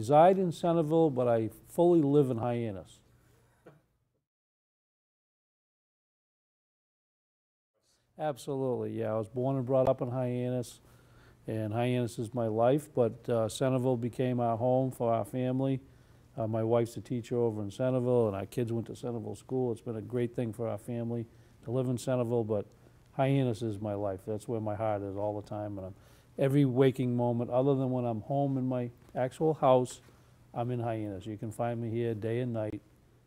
reside in Centerville, but I fully live in Hyannis. Absolutely, yeah. I was born and brought up in Hyannis, and Hyannis is my life, but Centerville became our home for our family. My wife's a teacher over in Centerville, and our kids went to Centerville School. It's been a great thing for our family to live in Centerville, but Hyannis is my life. That's where my heart is all the time, and every waking moment, other than when I'm home in my actual house, I'm in Hyannis. You can find me here day and night.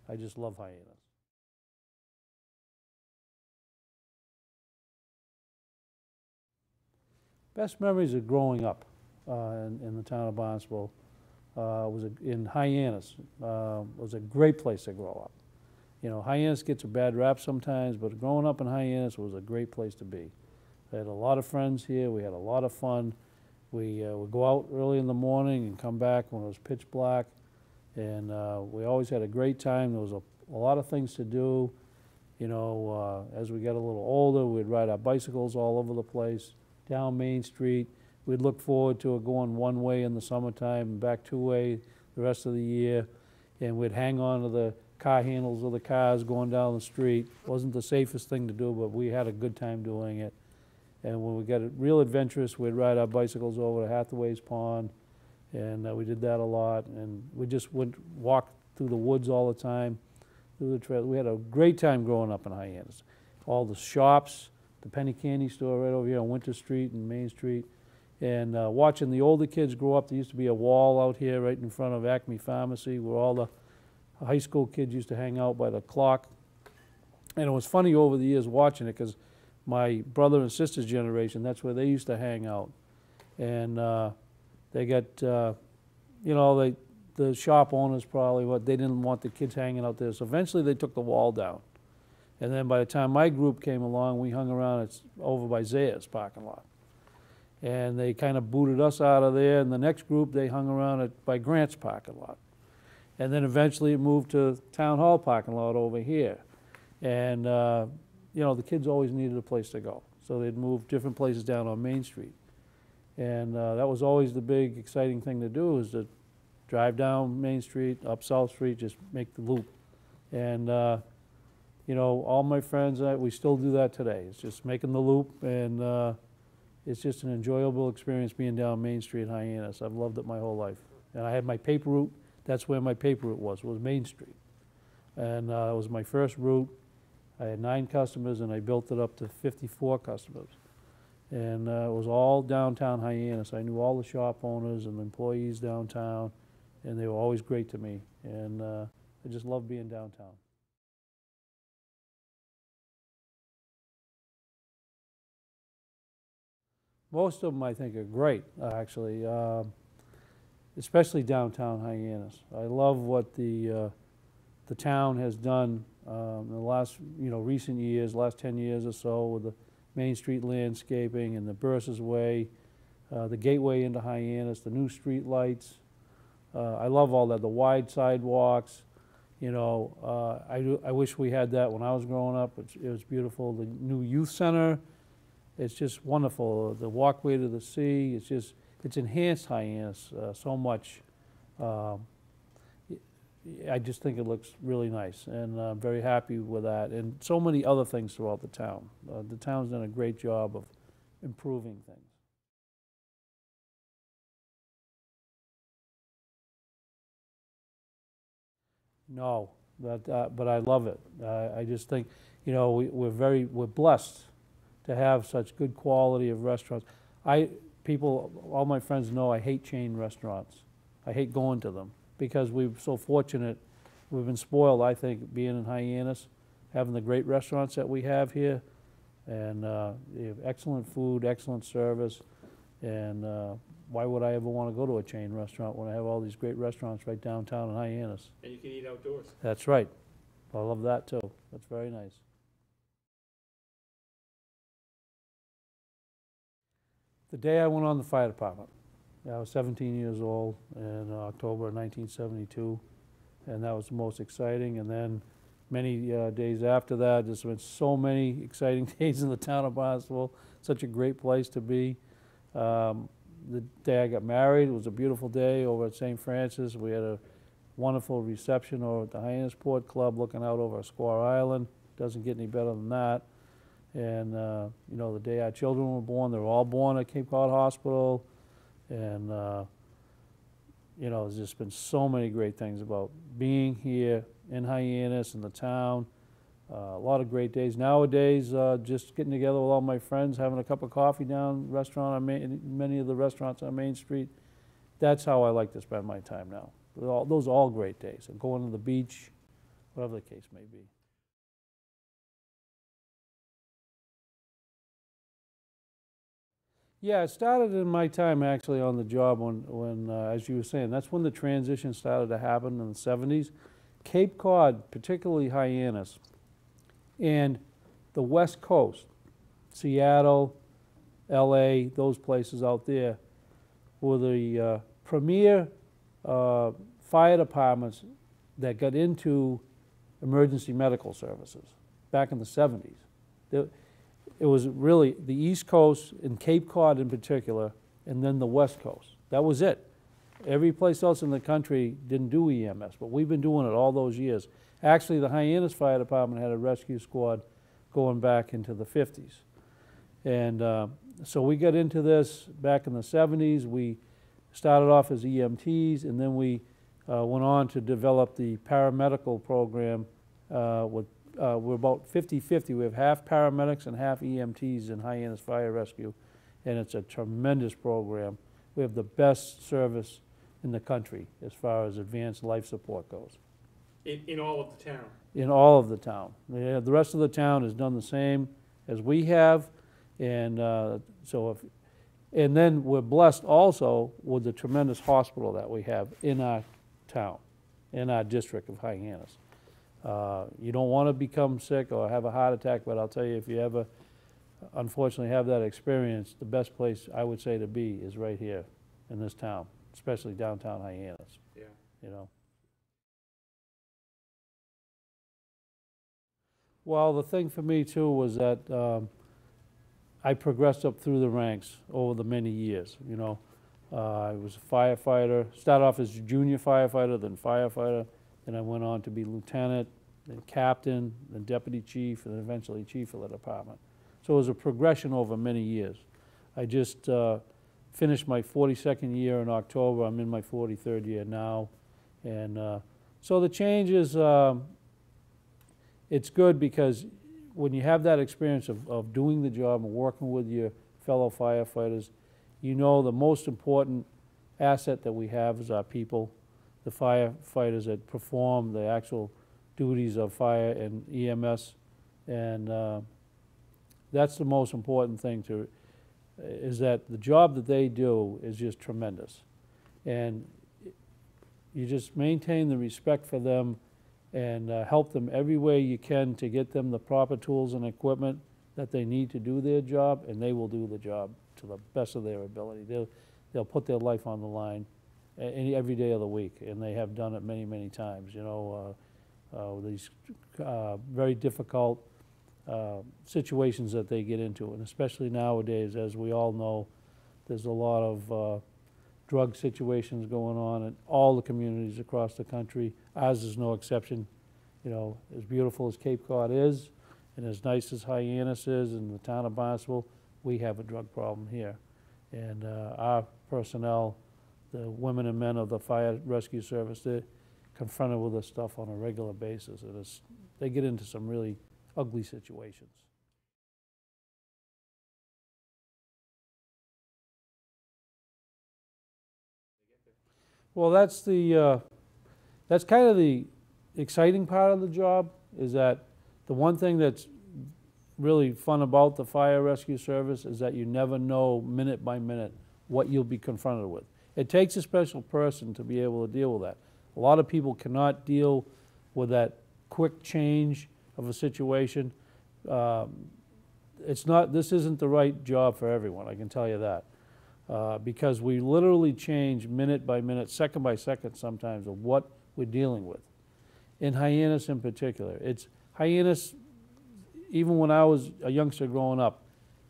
I just love Hyannis. Best memories of growing up in the town of Barnstable in Hyannis. Was a great place to grow up. You know, Hyannis gets a bad rap sometimes, but growing up in Hyannis was a great place to be. I had a lot of friends here. We had a lot of fun. We would go out early in the morning and come back when it was pitch black, and we always had a great time. There was a lot of things to do. You know, as we got a little older, we'd ride our bicycles all over the place, down Main Street. We'd look forward to it going one way in the summertime and back two-way the rest of the year, and we'd hang on to the car handles of the cars going down the street. Wasn't the safest thing to do, but we had a good time doing it. And when we got real adventurous, we'd ride our bicycles over to Hathaway's Pond, and we did that a lot. And we just went walk through the woods all the time, through the trail. We had a great time growing up in Hyannis. All the shops, the penny candy store right over here on Winter Street and Main Street, and watching the older kids grow up. There used to be a wall out here right in front of Acme Pharmacy where all the high school kids used to hang out by the clock. And it was funny over the years watching it, because my brother and sister's generation, that's where they used to hang out. And they got, you know, the shop owners probably, they didn't want the kids hanging out there. So eventually they took the wall down. And then by the time my group came along, we hung around over by Zaya's parking lot. And they kind of booted us out of there. And the next group, they hung around by Grant's parking lot. And then eventually it moved to Town Hall parking lot over here. And you know, the kids always needed a place to go. So they'd move different places down on Main Street. And that was always the big exciting thing to do, is to drive down Main Street, up South Street, just make the loop. And you know, all my friends, we still do that today. It's just making the loop, and it's just an enjoyable experience being down Main Street in Hyannis. I've loved it my whole life. And I had my paper route. That's where my paper route was Main Street. And it was my first route. I had 9 customers, and I built it up to 54 customers. And it was all downtown Hyannis. I knew all the shop owners and employees downtown, and they were always great to me. And I just loved being downtown. Most of them, I think, are great, actually, especially downtown Hyannis. I love what the town has done in the last, recent years, last 10 years or so, with the Main Street landscaping and the Burses Way, the gateway into Hyannis, the new street lights. I love all that, the wide sidewalks. I wish we had that when I was growing up. It was beautiful. The new youth center, it's just wonderful. The walkway to the sea, it's enhanced Hyannis so much. I just think it looks really nice, and I'm very happy with that, and so many other things throughout the town. The town's done a great job of improving things. No, but I love it. I just think, we're blessed to have such good quality of restaurants. All my friends know I hate chain restaurants. I hate going to them, because we're so fortunate. We've been spoiled, I think, being in Hyannis, having the great restaurants that we have here, and they have excellent food, excellent service, and why would I ever want to go to a chain restaurant when I have all these great restaurants right downtown in Hyannis? And you can eat outdoors. That's right. I love that too. That's very nice. The day I went on the fire department. I was 17 years old in October of 1972, and that was the most exciting. And then many days after that, there's been so many exciting days in the town of Barnstable. Such a great place to be. the day I got married. It was a beautiful day over at St. Francis. We had a wonderful reception over at the Hyannisport Club looking out over Squaw Island. Doesn't get any better than that. And, you know, the day our children were born, they were all born at Cape Cod Hospital. And, you know, there's just been so many great things about being here in Hyannis and the town. A lot of great days. Nowadays, just getting together with all my friends, having a cup of coffee down restaurant on many of the restaurants on Main Street. That's how I like to spend my time now. Those are all great days. And going to the beach, whatever the case may be. Yeah, it started in my time actually on the job when as you were saying, that's when the transition started to happen in the 70s. Cape Cod, particularly Hyannis, and the West Coast, Seattle, LA, those places out there, were the premier fire departments that got into emergency medical services back in the 70s. It was really the East Coast and Cape Cod in particular, and then the West Coast. That was it. Every place else in the country didn't do EMS, but we've been doing it all those years. Actually, the Hyannis Fire Department had a rescue squad going back into the 50s. And so we got into this back in the 70s. We started off as EMTs, and then we went on to develop the paramedical program. We're about 50-50. We have half paramedics and half EMTs in Hyannis Fire Rescue, and it's a tremendous program. We have the best service in the country as far as advanced life support goes. In all of the town? In all of the town. Yeah, the rest of the town has done the same as we have, and and then we're blessed also with the tremendous hospital that we have in our town, in our district of Hyannis. You don't want to become sick or have a heart attack, but I'll tell you, if you ever unfortunately have that experience, the best place I would say to be is right here in this town, especially downtown Hyannis. Yeah. You know. Well, the thing for me too was that I progressed up through the ranks over the many years. You know, I was a firefighter. Started off as a junior firefighter, then firefighter. Then I went on to be lieutenant, then captain, then deputy chief, and then eventually chief of the department. So it was a progression over many years. I just finished my 42nd year in October. I'm in my 43rd year now. And so the change is, it's good because when you have that experience of doing the job and working with your fellow firefighters, you know the most important asset that we have is our people, the firefighters that perform the actual duties of fire and EMS. And that's the most important thing is that the job that they do is just tremendous. And you just maintain the respect for them and help them every way you can to get them the proper tools and equipment that they need to do their job, and they will do the job to the best of their ability. They'll put their life on the line every day of the week, and they have done it many, many times. You know, these very difficult situations that they get into, and especially nowadays, as we all know, there's a lot of drug situations going on in all the communities across the country. Ours is no exception. You know, as beautiful as Cape Cod is, and as nice as Hyannis is in the town of Barnstable, we have a drug problem here. And our personnel, the women and men of the fire rescue service, they're confronted with this stuff on a regular basis. And they get into some really ugly situations. Well, that's kind of the exciting part of the job, is that the one thing that's really fun about the fire rescue service is that you never know minute by minute what you'll be confronted with. It takes a special person to be able to deal with that. A lot of people cannot deal with that quick change of a situation. This isn't the right job for everyone, I can tell you that. Because we literally change minute by minute, second by second sometimes, of what we're dealing with. In Hyannis in particular. Hyannis, even when I was a youngster growing up,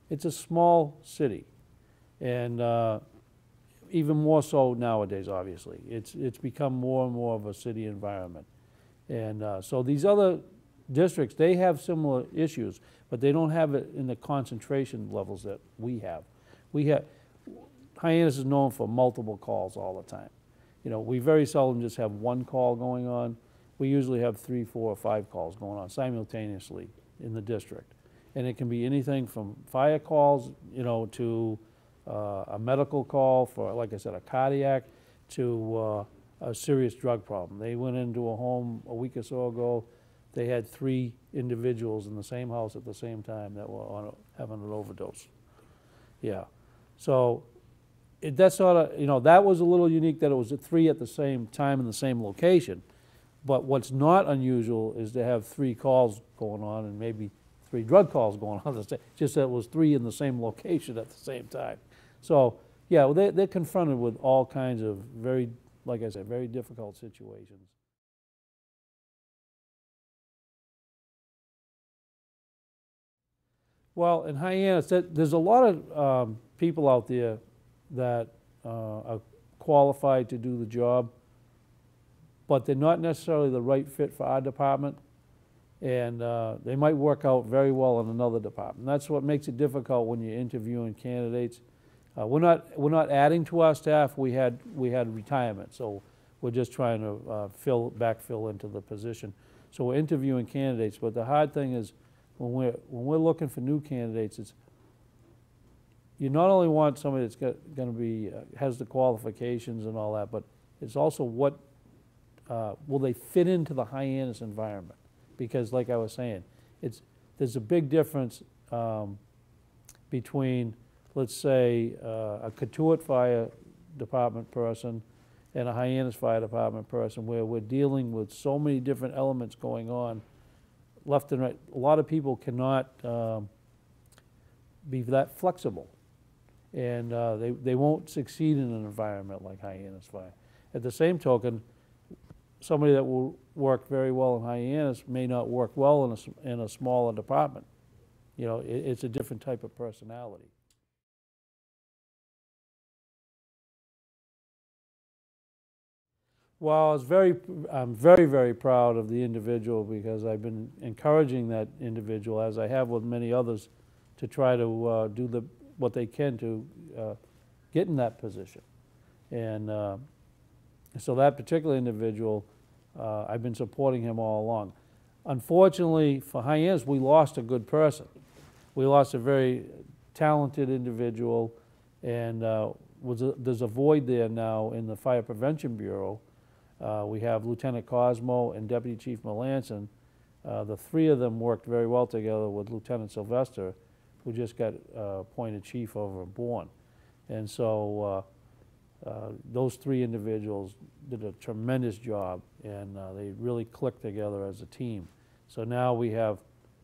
it's a small city. And even more so nowadays, obviously. It's become more and more of a city environment. And so these other districts, they have similar issues, but they don't have it in the concentration levels that we have. Hyannis is known for multiple calls all the time. You know, we very seldom just have one call going on. We usually have 3, 4, or 5 calls going on simultaneously in the district. And it can be anything from fire calls, you know, to a medical call for, like I said, a cardiac, to a serious drug problem. They went into a home a week or so ago. They had 3 individuals in the same house at the same time that were having an overdose. Yeah. So that's sort of, you know, that was a little unique that it was at 3 at the same time in the same location. But what's not unusual is to have 3 calls going on and maybe 3 drug calls going on, just that it was 3 in the same location at the same time. So, yeah, well, they're confronted with all kinds of very, like I said, very difficult situations. Well, in Hyannis, there's a lot of people out there that are qualified to do the job, but they're not necessarily the right fit for our department, and they might work out very well in another department. That's what makes it difficult when you're interviewing candidates. We're not adding to our staff. We had retirement, so we're just trying to backfill into the position. So we're interviewing candidates, but the hard thing is when we're looking for new candidates, it's you not only want somebody that's going to be has the qualifications and all that, but it's also what will they fit into the Hyannis environment? Because, like I was saying, there's a big difference between, let's say, a Katuitt Fire Department person and a Hyannis Fire Department person, where we're dealing with so many different elements going on, left and right. A lot of people cannot be that flexible, and they won't succeed in an environment like Hyannis Fire. At the same token, somebody that will work very well in Hyannis may not work well in a smaller department. You know, it's a different type of personality. Well, I'm very, very proud of the individual, because I've been encouraging that individual, as I have with many others, to try to do what they can to get in that position. And so that particular individual, I've been supporting him all along. Unfortunately for Hyannis, we lost a good person. We lost a very talented individual, and there's a void there now in the Fire Prevention Bureau. We have Lieutenant Cosmo and Deputy Chief Melanson. The 3 of them worked very well together with Lieutenant Sylvester, who just got appointed chief over in Bourne. And so those 3 individuals did a tremendous job, and they really clicked together as a team. So now we have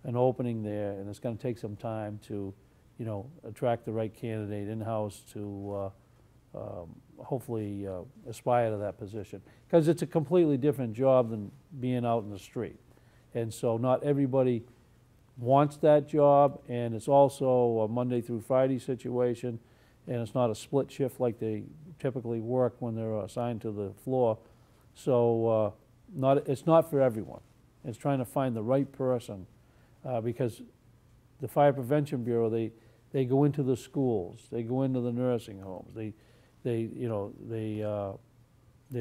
an opening there, and it's going to take some time to, you know, attract the right candidate in-house to hopefully aspire to that position, because it's a completely different job than being out in the street. And so not everybody wants that job, and it's also a Monday through Friday situation, and it's not a split shift like they typically work when they're assigned to the floor. So it's not for everyone. It's trying to find the right person, because the Fire Prevention Bureau, they go into the schools, they go into the nursing homes, they're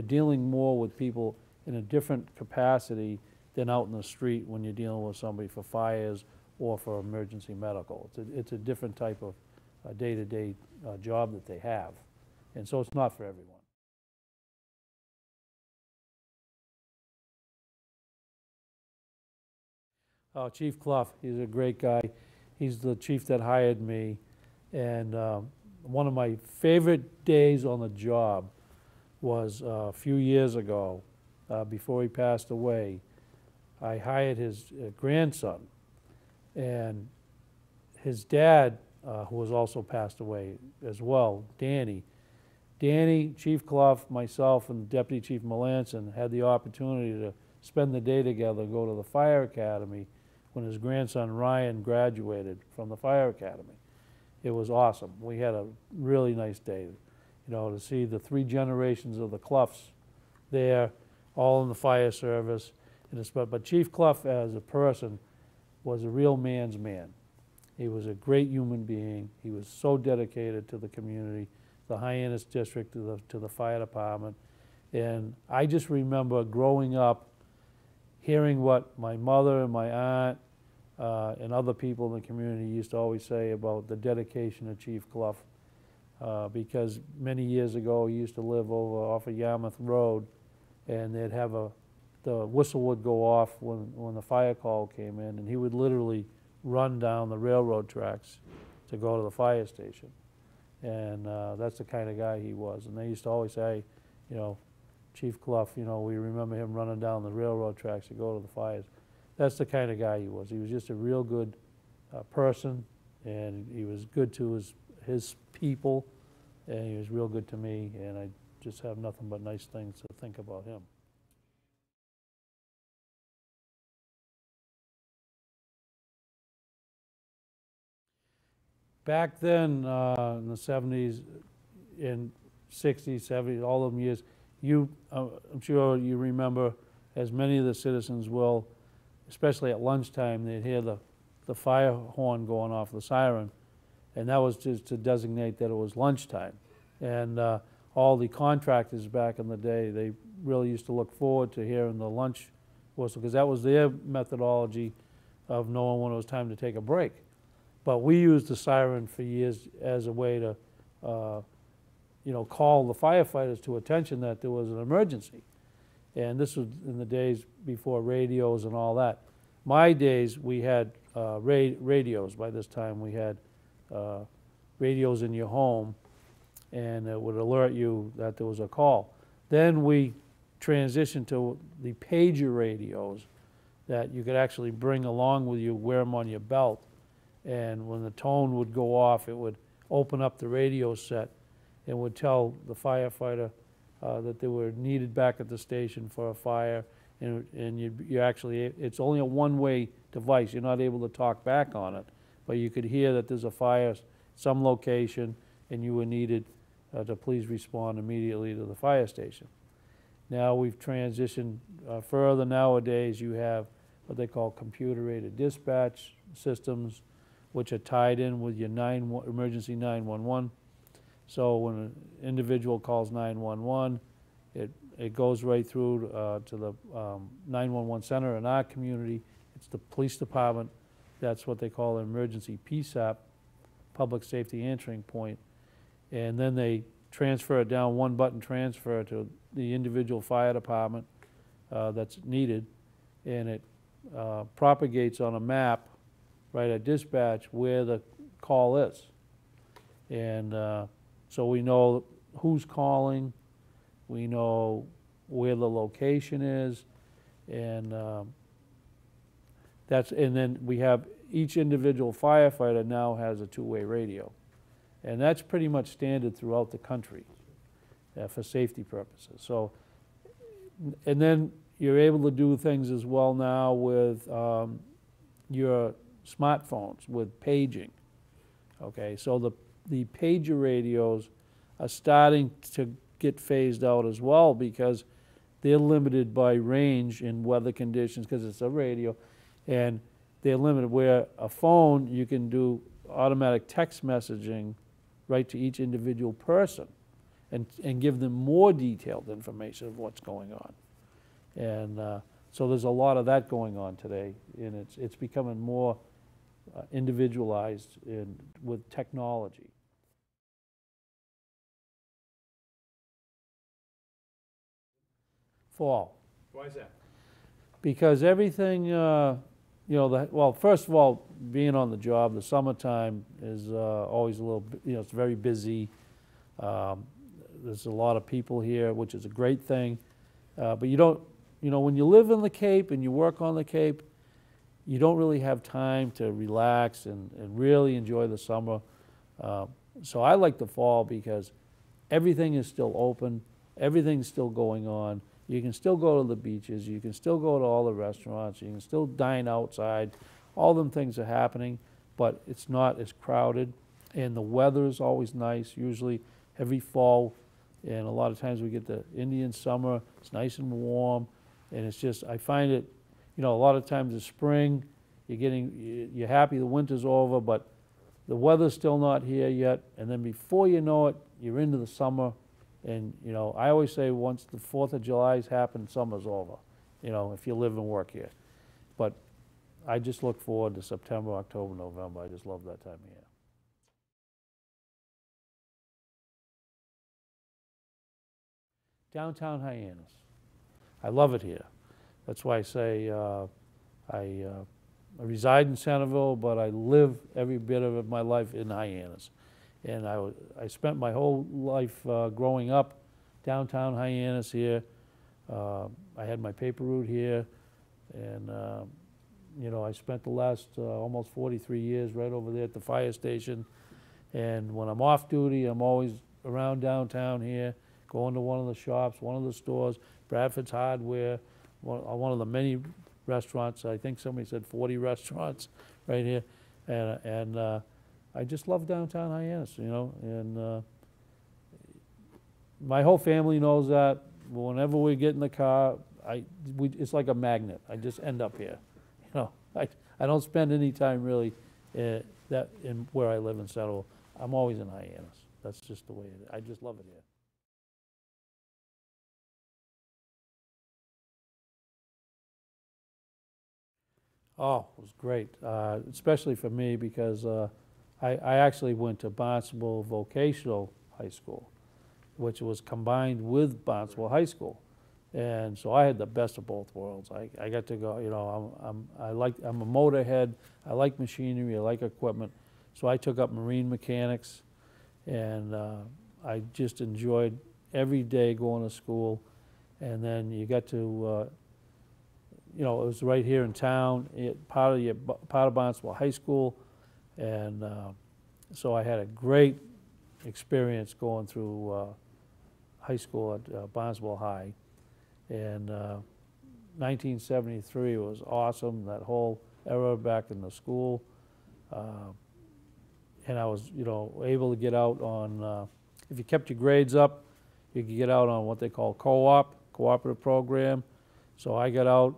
dealing more with people in a different capacity than out in the street when you're dealing with somebody for fires or for emergency medical. It's a different type of day-to-day job that they have, and so it's not for everyone. Oh, Chief Clough, he's a great guy. He's the chief that hired me, and one of my favorite days on the job was a few years ago, before he passed away. I hired his grandson, and his dad, who was also passed away as well, Danny, Chief Clough, myself, and Deputy Chief Melanson had the opportunity to spend the day together, go to the fire academy when his grandson Ryan graduated from the fire academy. It was awesome. We had a really nice day. you know, to see the 3 generations of the Cloughs there, all in the fire service. But Chief Clough as a person was a real man's man. He was a great human being. He was so dedicated to the community, the Hyannis District, to the fire department. And I just remember growing up, hearing what my mother and my aunt and other people in the community used to always say about the dedication of Chief Clough. Because many years ago, he used to live over off of Yarmouth Road, and they'd have the whistle would go off when the fire call came in, and he would literally run down the railroad tracks to go to the fire station. And that's the kind of guy he was. And they used to always say, you know, Chief Clough, you know, we remember him running down the railroad tracks to go to the fires. That's the kind of guy he was. He was just a real good person, and he was good to his people, and he was real good to me, and I just have nothing but nice things to think about him. Back then, in the 70s, in 60s, 70s, all of them years, I'm sure you remember, as many of the citizens will, especially at lunchtime, they'd hear the fire horn going off, the siren, and that was just to designate that it was lunchtime. And all the contractors back in the day, they really used to look forward to hearing the lunch whistle, because that was their methodology of knowing when it was time to take a break. But we used the siren for years as a way to, you know, call the firefighters to attention that there was an emergency. And this was in the days before radios and all that. My days, we had radios. By this time, we had radios in your home, and it would alert you that there was a call. Then we transitioned to the pager radios that you could actually bring along with you, wear them on your belt. And when the tone would go off, it would open up the radio set and would tell the firefighter that they were needed back at the station for a fire. And you actually, it's only a one-way device. You're not able to talk back on it, but you could hear that there's a fire some location and you were needed to please respond immediately to the fire station. Now we've transitioned further. Nowadays you have what they call computer-aided dispatch systems, which are tied in with your emergency 911. So when an individual calls 911, it goes right through to the 911 center in our community. It's the police department. That's what they call an emergency PSAP, public safety answering point. And then they transfer it down, one button transfer to the individual fire department that's needed, and it propagates on a map right at dispatch where the call is. And so we know who's calling, we know where the location is, and and then we have each individual firefighter now has a two-way radio. And that's pretty much standard throughout the country for safety purposes. So, and then you're able to do things as well now with your smartphones, with paging. Okay, so the pager radios are starting to get phased out as well, because they're limited by range in weather conditions, because it's a radio, and they're limited. Where a phone, you can do automatic text messaging right to each individual person and give them more detailed information of what's going on. And so there's a lot of that going on today, and it's becoming more individualized with technology. Fall. Why is that? Because everything, you know, well, first of all, being on the job, the summertime is always a little, you know, it's very busy. There's a lot of people here, which is a great thing. But you don't, you know, when you live in the Cape and you work on the Cape, you don't really have time to relax and really enjoy the summer. So I like the fall because everything is still open, everything's still going on. You can still go to the beaches, you can still go to all the restaurants, you can still dine outside. All them things are happening, but it's not as crowded, and the weather is always nice. Usually every fall, and a lot of times we get the Indian summer. It's nice and warm, and it's just, I find it, a lot of times the spring, you're happy the winter's over, but the weather's still not here yet, and then before you know it, you're into the summer, and I always say once the 4th of July's happened, summer's over, if you live and work here. But I just look forward to September, October, November. I just love that time of year. Downtown Hyannis. I love it here. That's why I say I reside in Centerville, but I live every bit of my life in Hyannis. And I spent my whole life growing up downtown Hyannis here. I had my paper route here, and I spent the last almost 43 years right over there at the fire station. And when I'm off duty, I'm always around downtown here, going to one of the shops, one of the stores, Bradford's Hardware, one of the many restaurants. I think somebody said 40 restaurants right here. And I just love downtown Hyannis, and my whole family knows that. Whenever we get in the car, it's like a magnet. I just end up here. I don't spend any time really in where I live in Centerville. I'm always in Hyannis. That's just the way it is. I just love it here. Oh, it was great, especially for me because I actually went to Barnstable Vocational High School, which was combined with Barnstable High School. And so I had the best of both worlds. I got to go, I'm a motorhead. I like machinery, I like equipment. So I took up marine mechanics, and I just enjoyed every day going to school. And then you got to, it was right here in town, part of Barnstable High School. And so I had a great experience going through high school at Barnstable High. And 1973 was awesome, that whole era back in the school. And I was, able to get out on, if you kept your grades up, you could get out on what they call cooperative program. So I got out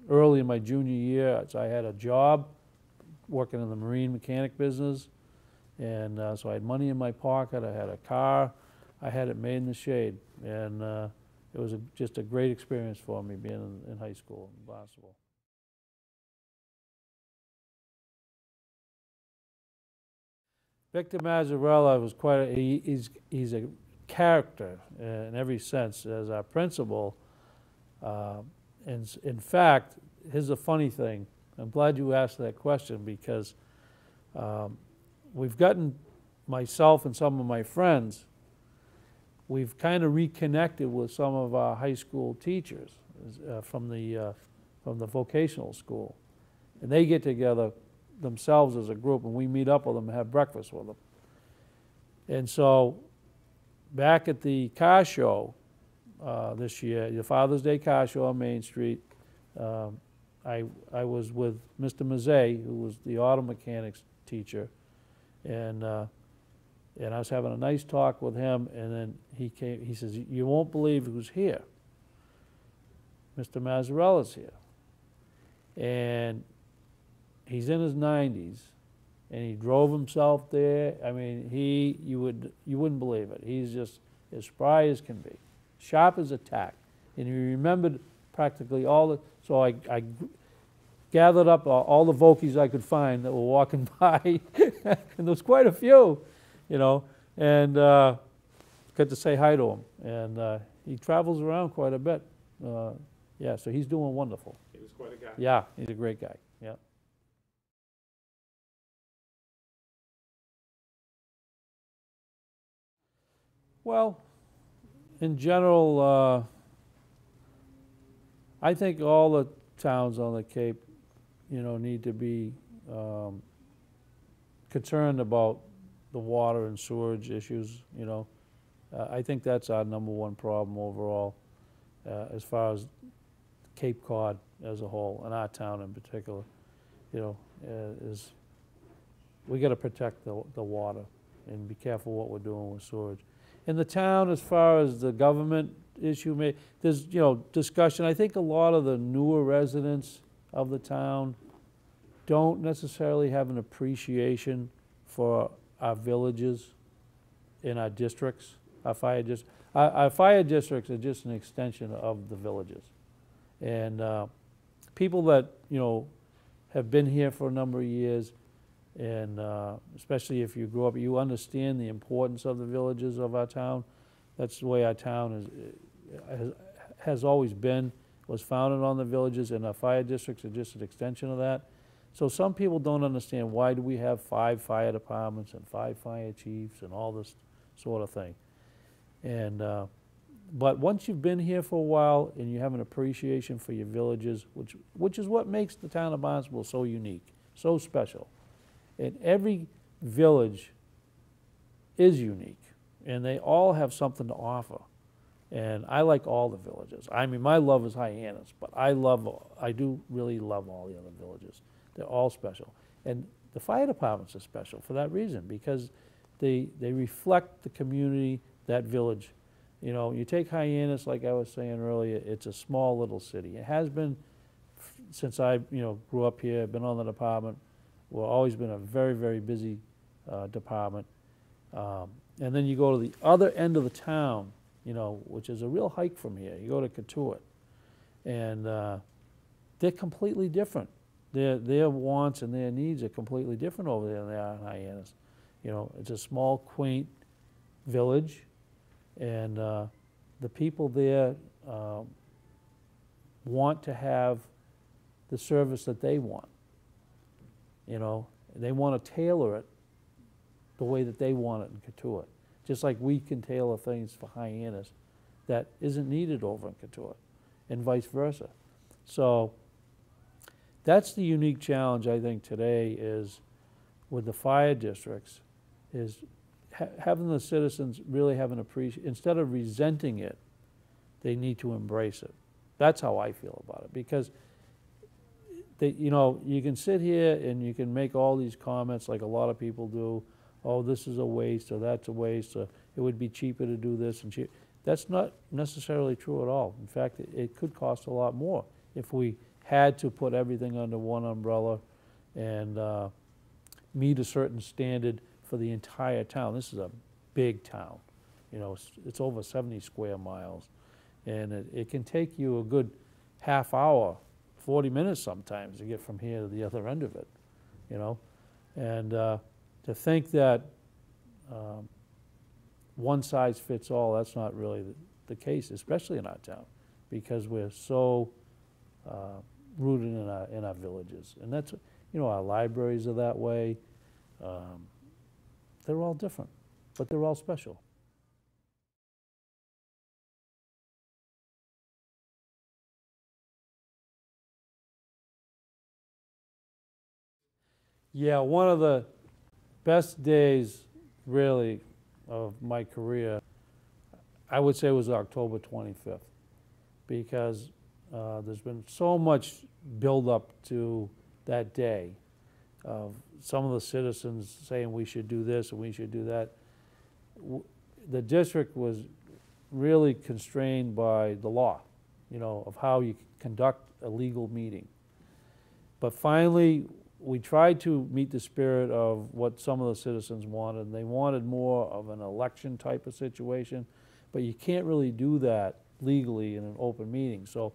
early in my junior year. So I had a job working in the marine mechanic business. And so I had money in my pocket, I had a car, I had it made in the shade. And it was just a great experience for me being in high school in Barnstable. Victor Mazzarella was he's a character in every sense as our principal. And in fact, here's a funny thing. I'm glad you asked that question because we've gotten, myself and some of my friends, we've kind of reconnected with some of our high school teachers from the vocational school. And they get together themselves as a group, and we meet up with them and have breakfast with them. And so back at the car show this year, the Father's Day car show on Main Street, I was with Mr. Mazzei, who was the auto mechanics teacher, and I was having a nice talk with him, and then he says, "You won't believe who's here. Mr. Mazzarella's here." And he's in his 90s, and he drove himself there. I mean, you wouldn't believe it. He's just as spry as can be, sharp as a tack. And he remembered practically all the, so I gathered up all the Vokies I could find that were walking by, and there was quite a few, and got to say hi to him. And he travels around quite a bit. Yeah, so he's doing wonderful. He was quite a guy. Yeah, he's a great guy, yeah. Well, in general, I think all the towns on the Cape, need to be concerned about the water and sewerage issues, I think that's our #1 problem overall, as far as Cape Cod as a whole, and our town in particular, is we got to protect the water. and be careful what we're doing with sewage. In the town, as far as the government issue, there's, discussion. I think a lot of the newer residents of the town don't necessarily have an appreciation for our villages in our districts, our fire districts. Our fire districts are just an extension of the villages. And people that, have been here for a number of years, and especially if you grew up, you understand the importance of the villages of our town. That's the way our town has always been, was founded on the villages, and our fire districts are just an extension of that. So some people don't understand, why do we have 5 fire departments and 5 fire chiefs and all this sort of thing. And but once you've been here for a while and you have an appreciation for your villages, which is what makes the town of Barnstable so unique, so special. And every village is unique, and they all have something to offer. And I like all the villages. I mean, my love is Hyannis, but I do really love all the other villages. They're all special. And the fire departments are special for that reason, because they reflect the community, that village. You take Hyannis, like I was saying earlier, it's a small little city. It has been since I grew up here, been on the department. We've always been a very, very busy department. And then you go to the other end of the town, which is a real hike from here. You go to Katuitt, and they're completely different. Their wants and their needs are completely different over there than they are in Hyannis. It's a small, quaint village, and the people there want to have the service that they want. They want to tailor it the way that they want it in Katuitt. Just like we can tailor things for Hyannis that isn't needed over in Katuitt, and vice versa. So that's the unique challenge, I think, today is with the fire districts, is having the citizens really have an appreciation. Instead of resenting it, they need to embrace it. That's how I feel about it, because you can sit here and you can make all these comments like a lot of people do. Oh, this is a waste, or that's a waste, or it would be cheaper to do this and cheap. That's not necessarily true at all. In fact, it could cost a lot more if we had to put everything under one umbrella and meet a certain standard for the entire town. This is a big town. It's over 70 square miles, and it can take you a good half hour, 40 minutes sometimes to get from here to the other end of it, and to think that one size fits all, that's not really the case, especially in our town, because we're so rooted in our villages. And that's, our libraries are that way. They're all different, but they're all special. Yeah, one of the best days, really, of my career, I would say, was October 25th, because there's been so much build-up to that day of some of the citizens saying we should do this and we should do that. The district was really constrained by the law, of how you conduct a legal meeting. But finally, we tried to meet the spirit of what some of the citizens wanted. And they wanted more of an election type of situation, but you can't really do that legally in an open meeting. So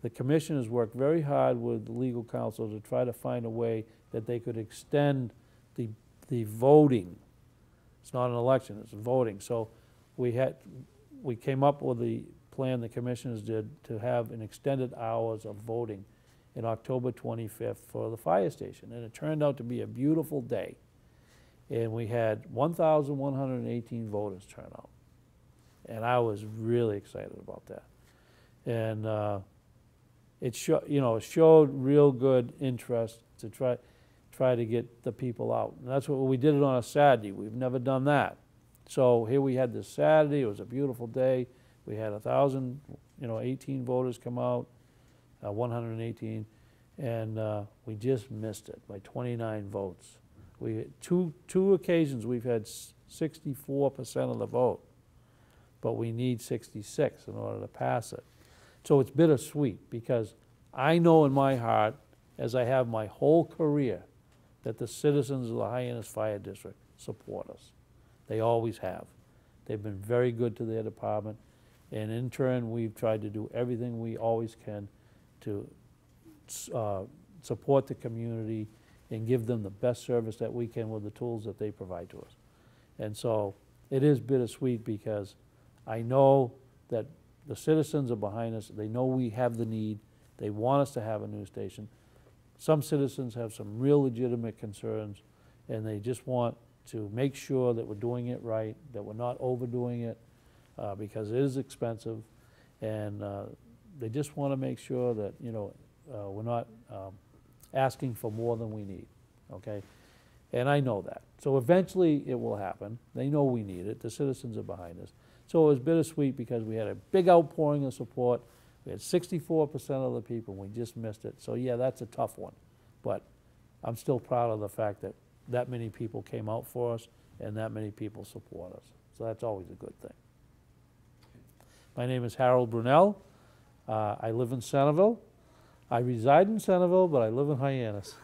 the commissioners worked very hard with the legal counsel to try to find a way that they could extend the voting. It's not an election, it's voting. So we came up with the plan the commissioners did to have an extended hours of voting in October 25th for the fire station. And it turned out to be a beautiful day. And we had 1,118 voters turn out. And I was really excited about that. And it showed real good interest to try to get the people out. And that's what we did it on a Saturday. We've never done that. So here we had this Saturday. It was a beautiful day. We had 1,018 voters come out. 118, and we just missed it by 29 votes. We had two occasions we've had 64% of the vote, but we need 66 in order to pass it. So it's bittersweet, because I know in my heart, as I have my whole career, that the citizens of the Hyannis Fire District support us. They always have. They've been very good to their department, and in turn, we've tried to do everything we always can to support the community and give them the best service that we can with the tools that they provide to us. And so it is bittersweet, because I know that the citizens are behind us. They know we have the need. They want us to have a news station. Some citizens have some real legitimate concerns, and they just want to make sure that we're doing it right, that we're not overdoing it, because it is expensive, and they just want to make sure that, you know, we're not asking for more than we need, okay? And I know that. So eventually it will happen. They know we need it. The citizens are behind us. So it was bittersweet, because we had a big outpouring of support. We had 64% of the people. We just missed it. So yeah, that's a tough one. But I'm still proud of the fact that that many people came out for us and that many people support us. So that's always a good thing. My name is Harold Brunelle. I live in Centerville. I reside in Centerville, but I live in Hyannis.